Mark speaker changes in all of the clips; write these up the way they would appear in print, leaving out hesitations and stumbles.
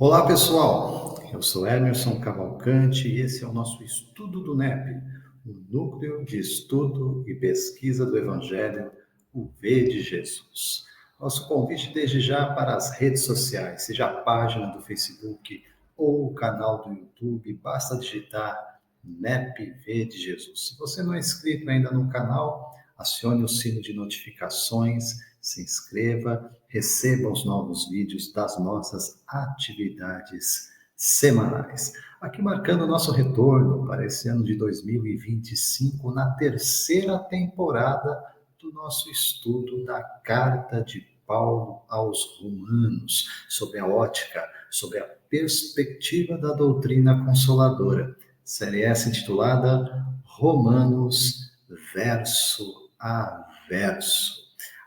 Speaker 1: Olá, pessoal. Eu sou Emerson Cavalcante e esse é o nosso estudo do NEP, o Núcleo de Estudo e Pesquisa do Evangelho, o V de Jesus. Nosso convite desde já para as redes sociais, seja a página do Facebook ou o canal do YouTube, basta digitar NEP V de Jesus. Se você não é inscrito ainda no canal, acione o sino de notificações, se inscreva, receba os novos vídeos das nossas atividades semanais. Aqui marcando o nosso retorno para esse ano de 2025, na terceira temporada do nosso estudo da Carta de Paulo aos Romanos, sob a ótica, sob a perspectiva da doutrina consoladora. Série essa intitulada Romanos verso a verso.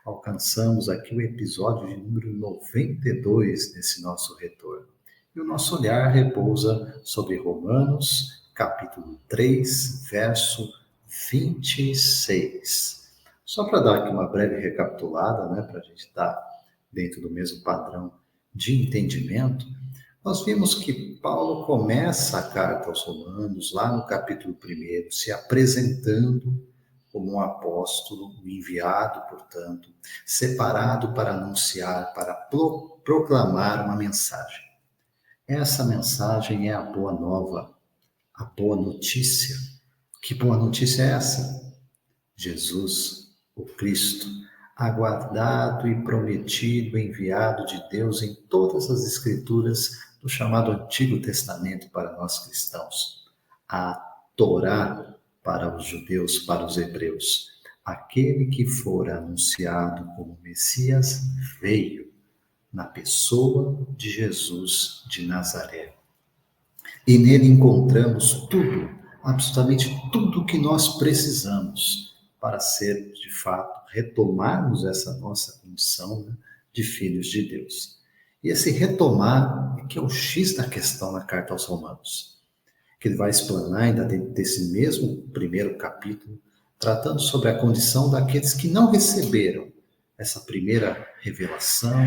Speaker 1: Alcançamos aqui o episódio de número 92 desse nosso retorno. E o nosso olhar repousa sobre Romanos, capítulo 3, verso 26. Só para dar aqui uma breve recapitulada, para a gente estar dentro do mesmo padrão de entendimento, nós vimos que Paulo começa a carta aos Romanos, lá no capítulo 1, se apresentando como um apóstolo, um enviado, portanto, separado para anunciar, para proclamar uma mensagem. Essa mensagem é a boa nova, a boa notícia. Que boa notícia é essa? Jesus, o Cristo, aguardado e prometido, enviado de Deus em todas as Escrituras do chamado Antigo Testamento para nós cristãos. A Torá para os judeus, para os hebreus. Aquele que fora anunciado como Messias veio na pessoa de Jesus de Nazaré. E nele encontramos tudo, absolutamente tudo o que nós precisamos para ser, de fato, retomarmos essa nossa condição de filhos de Deus. E esse retomar é que é o X da questão na carta aos Romanos, que ele vai explanar ainda dentro desse mesmo primeiro capítulo, tratando sobre a condição daqueles que não receberam essa primeira revelação,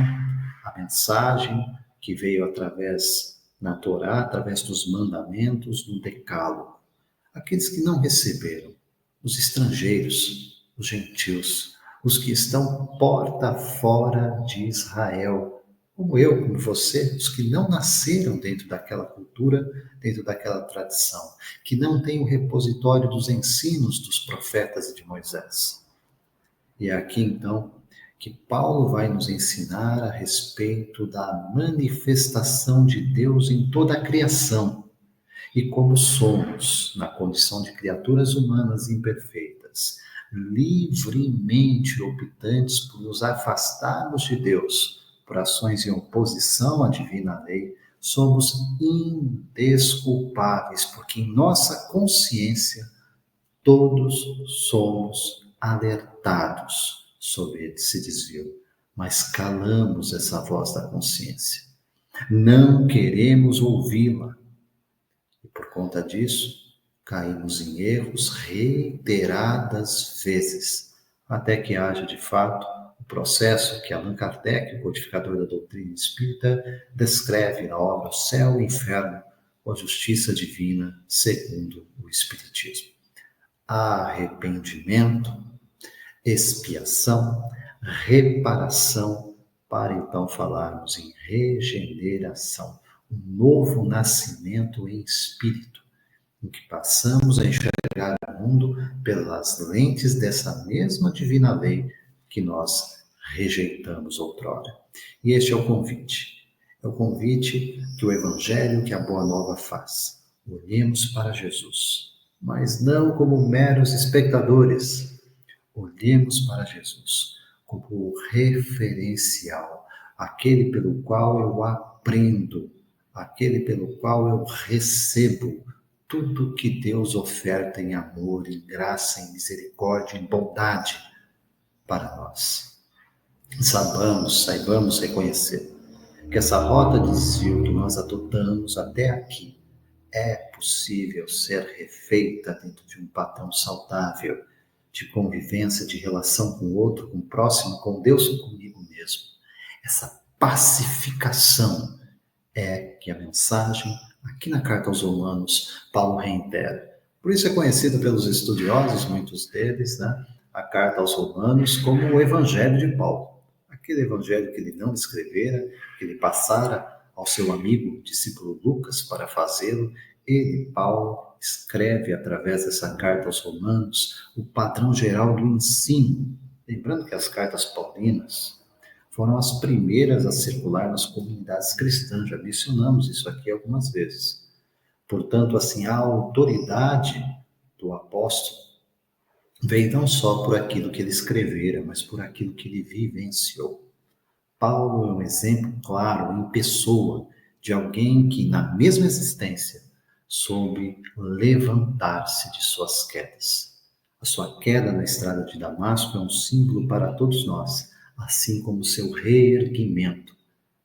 Speaker 1: a mensagem que veio através na Torá, através dos mandamentos, do decálogo. Aqueles que não receberam, os estrangeiros, os gentios, os que estão porta fora de Israel, como eu, como você, os que não nasceram dentro daquela cultura, dentro daquela tradição, que não têm o repositório dos ensinos dos profetas e de Moisés. E é aqui, então, que Paulo vai nos ensinar a respeito da manifestação de Deus em toda a criação e como somos, na condição de criaturas humanas imperfeitas, livremente optantes por nos afastarmos de Deus por ações em oposição à divina lei, somos indesculpáveis, porque em nossa consciência todos somos alertados sobre esse desvio, mas calamos essa voz da consciência. Não queremos ouvi-la. E por conta disso, caímos em erros reiteradas vezes, até que haja, de fato, o processo que Allan Kardec, o codificador da doutrina espírita, descreve na obra O Céu e o Inferno, ou a Justiça Divina, segundo o Espiritismo. Arrependimento, expiação, reparação, para então falarmos em regeneração, um novo nascimento em espírito, em que passamos a enxergar o mundo pelas lentes dessa mesma divina lei que nós rejeitamos outrora. E este é o convite. É o convite que o Evangelho, que a Boa Nova faz. Olhemos para Jesus, mas não como meros espectadores. Olhemos para Jesus como o referencial, aquele pelo qual eu aprendo, aquele pelo qual eu recebo tudo que Deus oferta em amor, em graça, em misericórdia, em bondade para nós. Saibamos reconhecer que essa rota de desvio que nós adotamos até aqui é possível ser refeita dentro de um padrão saudável de convivência, de relação com o outro, com o próximo, com Deus e comigo mesmo. Essa pacificação é que a mensagem, aqui na carta aos Romanos, Paulo reitera. Por isso é conhecido pelos estudiosos, muitos deles, né, a carta aos Romanos, como o Evangelho de Paulo. Aquele evangelho que ele não escrevera, que ele passara ao seu amigo, discípulo Lucas, para fazê-lo, ele, Paulo, escreve através dessa carta aos Romanos o padrão geral do ensino. Lembrando que as cartas paulinas foram as primeiras a circular nas comunidades cristãs, já mencionamos isso aqui algumas vezes. Portanto, assim, a autoridade do apóstolo veio não só por aquilo que ele escrevera, mas por aquilo que ele vivenciou. Paulo é um exemplo claro, em pessoa, de alguém que, na mesma existência, soube levantar-se de suas quedas. A sua queda na estrada de Damasco é um símbolo para todos nós, assim como seu reerguimento,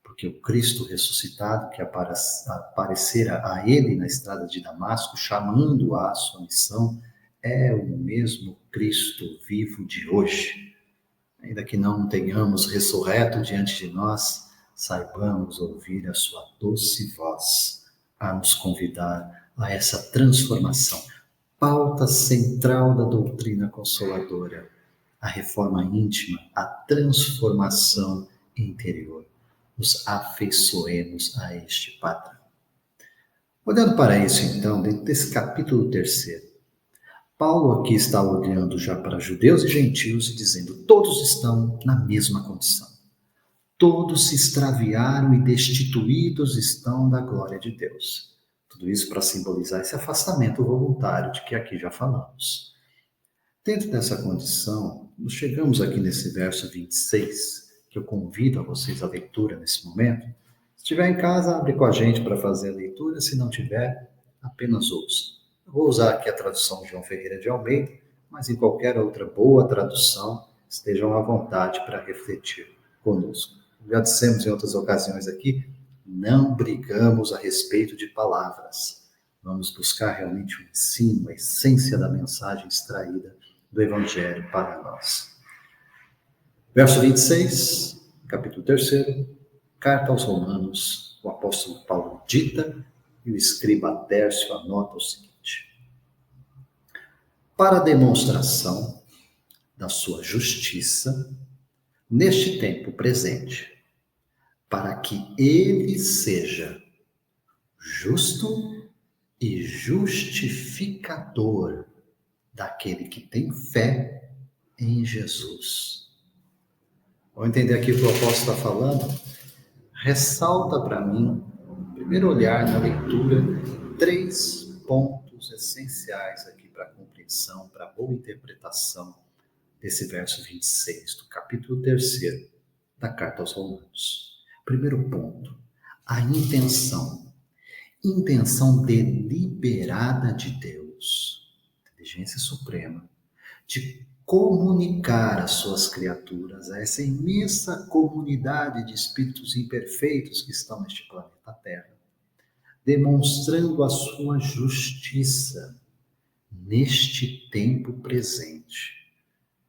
Speaker 1: porque o Cristo ressuscitado que aparecera a ele na estrada de Damasco, chamando-o à sua missão, é o mesmo Cristo vivo de hoje. Ainda que não tenhamos ressurreto diante de nós, saibamos ouvir a sua doce voz a nos convidar a essa transformação. Pauta central da doutrina consoladora, a reforma íntima, a transformação interior. Nos afeiçoemos a este padrão. Olhando para isso, então, dentro desse capítulo 3, Paulo aqui está olhando já para judeus e gentios e dizendo: todos estão na mesma condição. Todos se extraviaram e destituídos estão da glória de Deus. Tudo isso para simbolizar esse afastamento voluntário de que aqui já falamos. Dentro dessa condição, nós chegamos aqui nesse verso 26, que eu convido a vocês à leitura nesse momento. Se estiver em casa, abre com a gente para fazer a leitura. Se não tiver, apenas ouça. Eu vou usar aqui a tradução de João Ferreira de Almeida, mas em qualquer outra boa tradução, estejam à vontade para refletir conosco. Já dissemos em outras ocasiões aqui, não brigamos a respeito de palavras. Vamos buscar realmente o ensino, a essência da mensagem extraída do Evangelho para nós. Verso 26, capítulo 3, carta aos Romanos, o apóstolo Paulo dita e o escriba Tércio anota o seguinte: para a demonstração da sua justiça neste tempo presente, para que ele seja justo e justificador daquele que tem fé em Jesus. Vamos entender aqui o que o apóstolo está falando? Ressalta para mim, no primeiro olhar na leitura, 3 pontos essenciais aqui para a compreensão, para a boa interpretação desse verso 26, do capítulo 3 da carta aos Romanos. Primeiro ponto, a intenção deliberada de Deus, inteligência suprema, de comunicar às suas criaturas, a essa imensa comunidade de espíritos imperfeitos que estão neste planeta Terra, demonstrando a sua justiça neste tempo presente.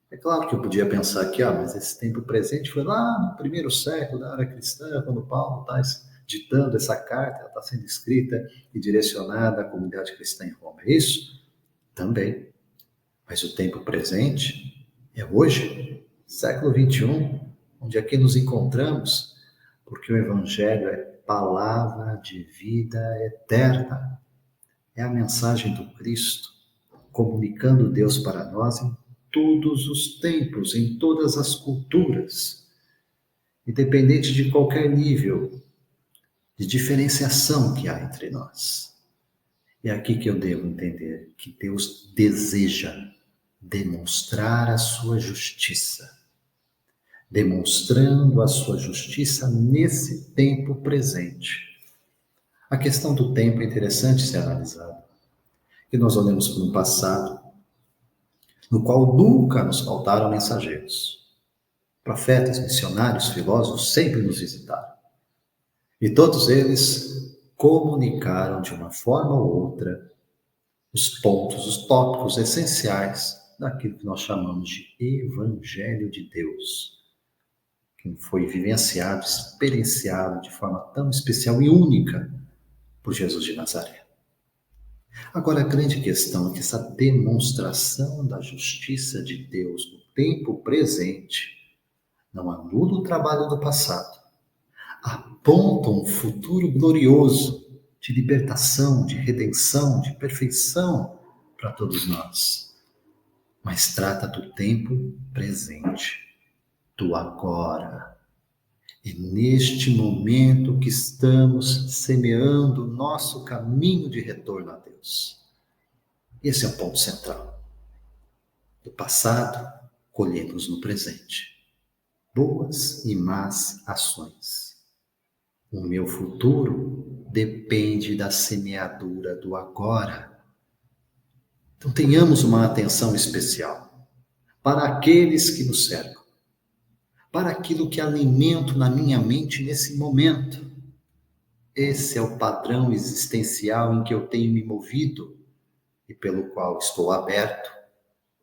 Speaker 1: É claro que eu podia pensar aqui, mas esse tempo presente foi lá no primeiro século da era cristã, quando Paulo está ditando essa carta, ela está sendo escrita e direcionada à comunidade cristã em Roma. É isso? Também. Mas o tempo presente é hoje, século 21, onde aqui nos encontramos, porque o Evangelho é palavra de vida eterna. É a mensagem do Cristo, comunicando Deus para nós em todos os tempos, em todas as culturas, independente de qualquer nível de diferenciação que há entre nós. É aqui que eu devo entender que Deus deseja demonstrar a sua justiça, demonstrando a sua justiça nesse tempo presente. A questão do tempo é interessante ser analisada, que nós olhamos para um passado no qual nunca nos faltaram mensageiros. Profetas, missionários, filósofos sempre nos visitaram. E todos eles comunicaram de uma forma ou outra os pontos, os tópicos essenciais daquilo que nós chamamos de Evangelho de Deus. que foi vivenciado, experienciado de forma tão especial e única por Jesus de Nazaré. Agora, a grande questão é que essa demonstração da justiça de Deus no tempo presente não anula o trabalho do passado, aponta um futuro glorioso de libertação, de redenção, de perfeição para todos nós, mas trata do tempo presente, do agora. E neste momento que estamos semeando o nosso caminho de retorno a Deus. Esse é o ponto central. Do passado, colhemos no presente boas e más ações. O meu futuro depende da semeadura do agora. Então tenhamos uma atenção especial para aqueles que nos cercam, para aquilo que alimento na minha mente nesse momento. Esse é o padrão existencial em que eu tenho me movido e pelo qual estou aberto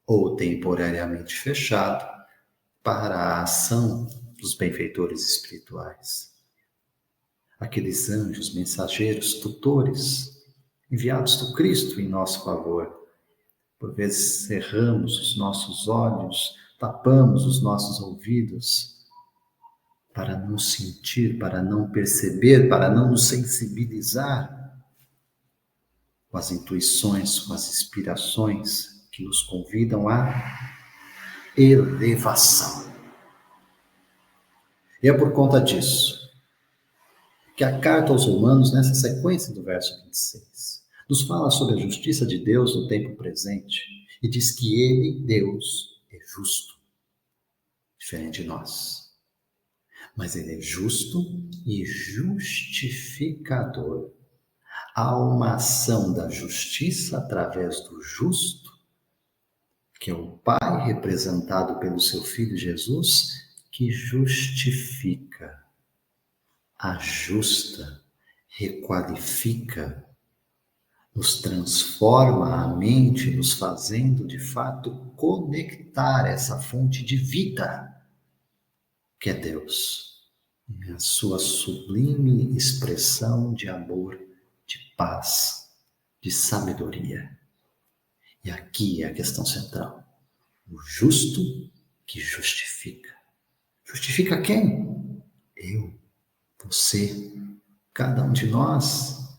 Speaker 1: ou temporariamente fechado para a ação dos benfeitores espirituais. Aqueles anjos, mensageiros, tutores, enviados do Cristo em nosso favor. Por vezes cerramos os nossos olhos, tapamos os nossos ouvidos para não sentir, para não perceber, para não nos sensibilizar com as intuições, com as inspirações que nos convidam à elevação. E é por conta disso que a carta aos Romanos, nessa sequência do verso 26, nos fala sobre a justiça de Deus no tempo presente e diz que Ele, Deus, é justo, diferente de nós. Mas Ele é justo e justificador. Há uma ação da justiça através do justo, que é o Pai representado pelo seu Filho Jesus, que justifica, ajusta, requalifica, nos transforma a mente, nos fazendo de fato conectar essa fonte de vida, que é Deus, a sua sublime expressão de amor, de paz, de sabedoria. E aqui é a questão central. O justo que justifica. Justifica quem? Eu, você, cada um de nós,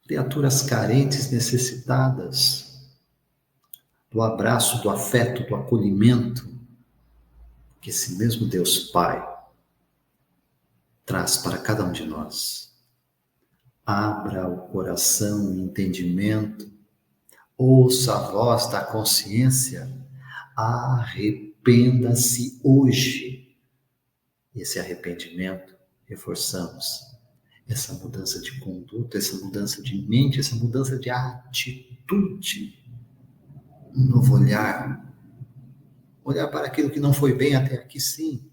Speaker 1: criaturas carentes, necessitadas do abraço, do afeto, do acolhimento que esse mesmo Deus Pai traz para cada um de nós. Abra o coração e o entendimento, ouça a voz da consciência, arrependa-se hoje. Esse arrependimento, reforçamos, essa mudança de conduta, essa mudança de mente, essa mudança de atitude, um novo olhar para aquilo que não foi bem até aqui, sim,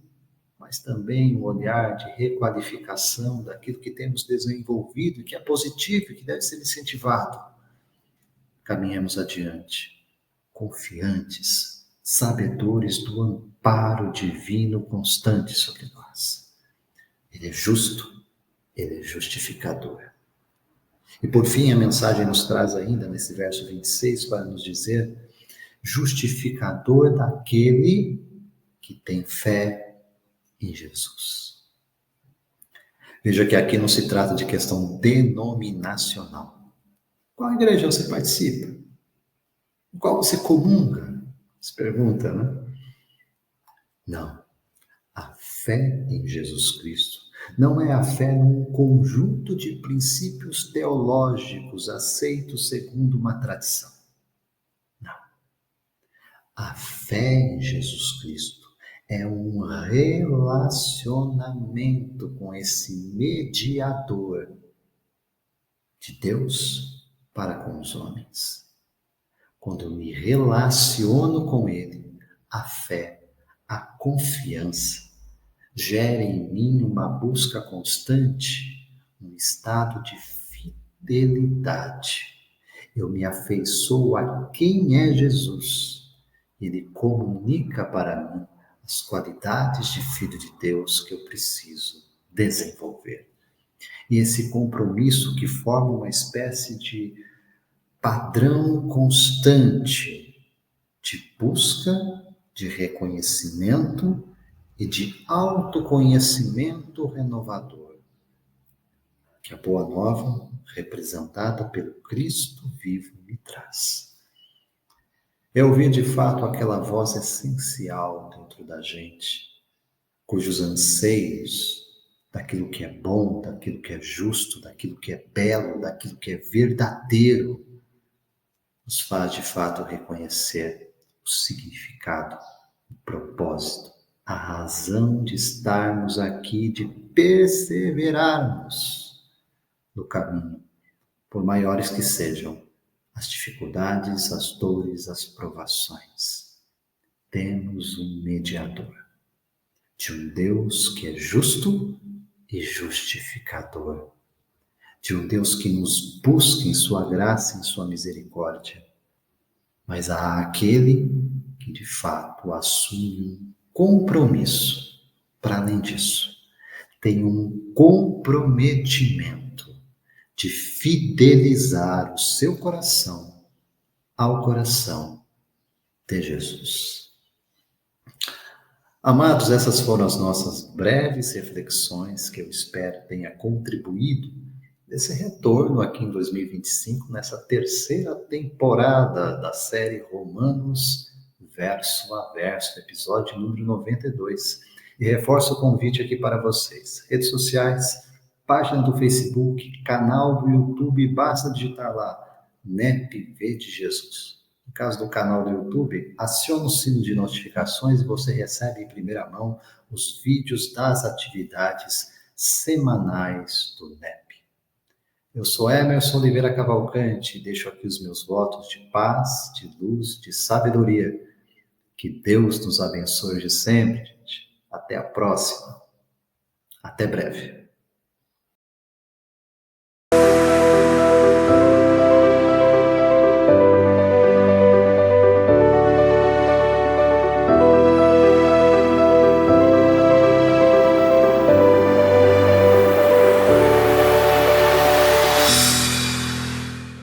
Speaker 1: mas também um olhar de requalificação daquilo que temos desenvolvido e que é positivo e que deve ser incentivado. Caminhemos adiante, confiantes, sabedores do amparo divino constante sobre nós. Ele é justo, Ele é justificador. E por fim, a mensagem nos traz ainda, nesse verso 26, para nos dizer: justificador daquele que tem fé em Jesus. Veja que aqui não se trata de questão denominacional. Qual igreja você participa? Qual você comunga? Se pergunta, né? Não. A fé em Jesus Cristo não é a fé num conjunto de princípios teológicos aceitos segundo uma tradição. Não. A fé em Jesus Cristo é um relacionamento com esse mediador de Deus para com os homens. Quando eu me relaciono com Ele, a fé, a confiança, gera em mim uma busca constante, um estado de fidelidade. Eu me afeiçoo a quem é Jesus. Ele comunica para mim as qualidades de filho de Deus que eu preciso desenvolver. E esse compromisso que forma uma espécie de padrão constante de busca, de reconhecimento e de autoconhecimento renovador, que a Boa Nova, representada pelo Cristo vivo, me traz. É ouvir de fato aquela voz essencial dentro da gente, cujos anseios daquilo que é bom, daquilo que é justo, daquilo que é belo, daquilo que é verdadeiro, nos faz de fato reconhecer o significado, o propósito, a razão de estarmos aqui, de perseverarmos no caminho, por maiores que sejam as dificuldades, as dores, as provações. Temos um mediador, de um Deus que é justo e justificador, de um Deus que nos busca em sua graça, em sua misericórdia. Mas há aquele que de fato assume um compromisso. Para além disso, tem um comprometimento de fidelizar o seu coração ao coração de Jesus. Amados, essas foram as nossas breves reflexões que eu espero tenha contribuído nesse retorno aqui em 2025, nessa terceira temporada da série Romanos Verso a Verso, episódio número 92. E reforço o convite aqui para vocês. Redes sociais, página do Facebook, canal do YouTube, basta digitar lá, NEPV de Jesus. No caso do canal do YouTube, acione o sino de notificações e você recebe em primeira mão os vídeos das atividades semanais do NEP. Eu sou Emerson Oliveira Cavalcante e deixo aqui os meus votos de paz, de luz, de sabedoria. Que Deus nos abençoe de sempre, gente. Até a próxima. Até breve.